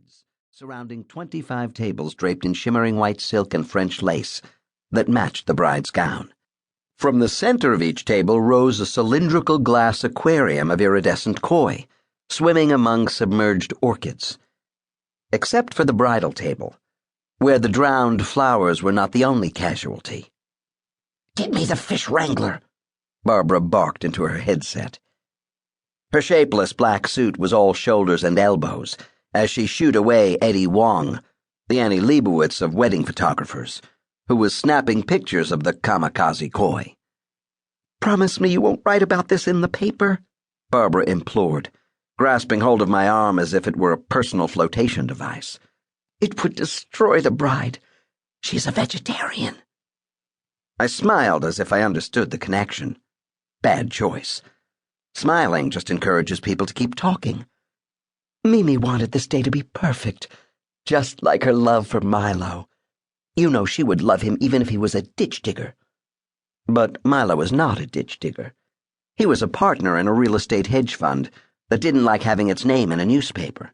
braids surrounding 25 tables draped in shimmering white silk and French lace that matched the bride's gown. From the center of each table rose a cylindrical glass aquarium of iridescent koi, swimming among submerged orchids. Except for the bridal table, where the drowned flowers were not the only casualty. "Get me the fish wrangler," Barbara barked into her headset. Her shapeless black suit was all shoulders and elbows as she shooed away Eddie Wong, the Annie Leibovitz of wedding photographers, who was snapping pictures of the kamikaze koi. "Promise me you won't write about this in the paper," Barbara implored, grasping hold of my arm as if it were a personal flotation device. "It would destroy the bride. She's a vegetarian." I smiled as if I understood the connection. Bad choice. Smiling just encourages people to keep talking. Mimi wanted this day to be perfect, just like her love for Milo. You know she would love him even if he was a ditch digger. But Milo was not a ditch digger. He was a partner in a real estate hedge fund that didn't like having its name in a newspaper.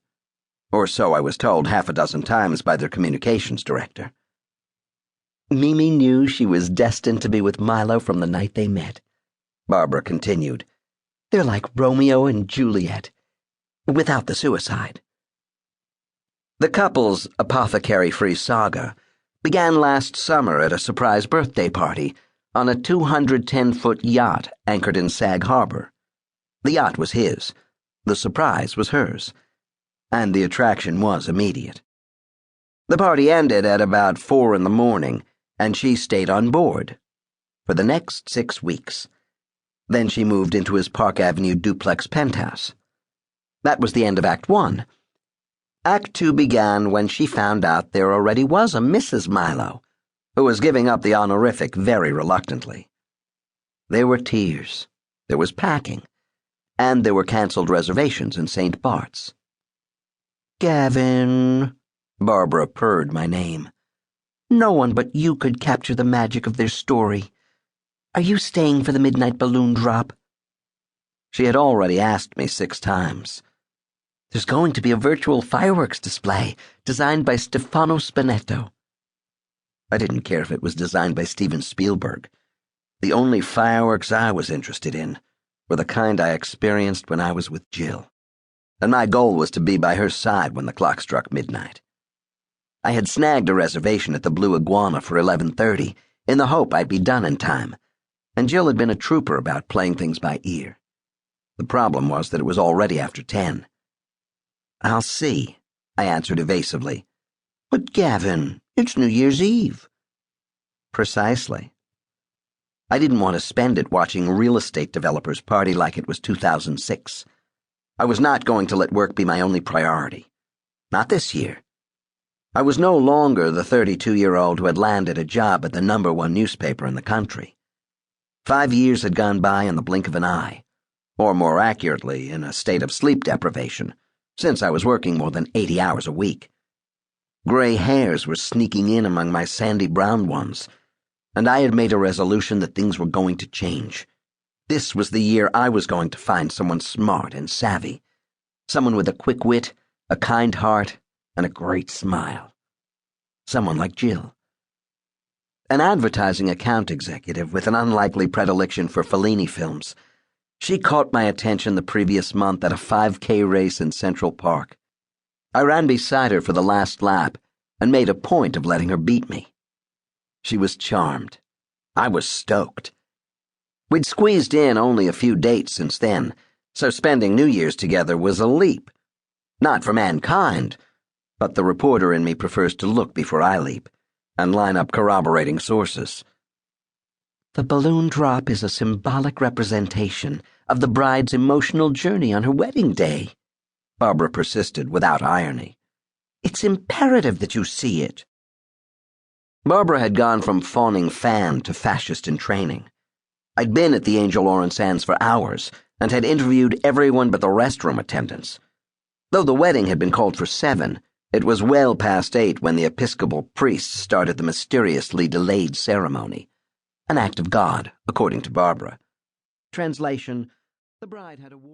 Or so I was told half a dozen times by their communications director. Mimi knew she was destined to be with Milo from the night they met. Barbara continued. They're like Romeo and Juliet, without the suicide. The couple's apothecary-free saga began last summer at a surprise birthday party on a 210-foot yacht anchored in Sag Harbor. The yacht was his, the surprise was hers, and the attraction was immediate. The party ended at about 4 a.m, and she stayed on board for the next 6 weeks. Then she moved into his Park Avenue duplex penthouse. That was the end of Act 1. Act 2 began when she found out there already was a Mrs. Milo, who was giving up the honorific very reluctantly. There were tears, there was packing, and there were canceled reservations in St. Bart's. "Gavin," Barbara purred my name. "No one but you could capture the magic of their story. Are you staying for the midnight balloon drop?" She had already asked me 6 times. "There's going to be a virtual fireworks display designed by Stefano Spinetto." I didn't care if it was designed by Steven Spielberg. The only fireworks I was interested in were the kind I experienced when I was with Jill, and my goal was to be by her side when the clock struck midnight. I had snagged a reservation at the Blue Iguana for 11:30 in the hope I'd be done in time, and Jill had been a trooper about playing things by ear. The problem was that it was already after 10. "I'll see," I answered evasively. "But Gavin, it's New Year's Eve." Precisely. I didn't want to spend it watching real estate developers party like it was 2006. I was not going to let work be my only priority. Not this year. I was no longer the 32-year-old who had landed a job at the #1 newspaper in the country. 5 years had gone by in the blink of an eye, or more accurately, in a state of sleep deprivation, since I was working more than 80 hours a week. Gray hairs were sneaking in among my sandy brown ones, and I had made a resolution that things were going to change. This was the year I was going to find someone smart and savvy, someone with a quick wit, a kind heart, and a great smile. Someone like Jill. An advertising account executive with an unlikely predilection for Fellini films. She caught my attention the previous month at a 5K race in Central Park. I ran beside her for the last lap and made a point of letting her beat me. She was charmed. I was stoked. We'd squeezed in only a few dates since then, so spending New Year's together was a leap. Not for mankind, but the reporter in me prefers to look before I leap and line up corroborating sources. "The balloon drop is a symbolic representation of the bride's emotional journey on her wedding day," Barbara persisted without irony. "It's imperative that you see it." Barbara had gone from fawning fan to fascist in training. I'd been at the Angel Oren Sands for hours and had interviewed everyone but the restroom attendants. Though the wedding had been called for 7, it was well past 8 when the Episcopal priest started the mysteriously delayed ceremony. An act of God, according to Barbara. Translation: the bride had a ward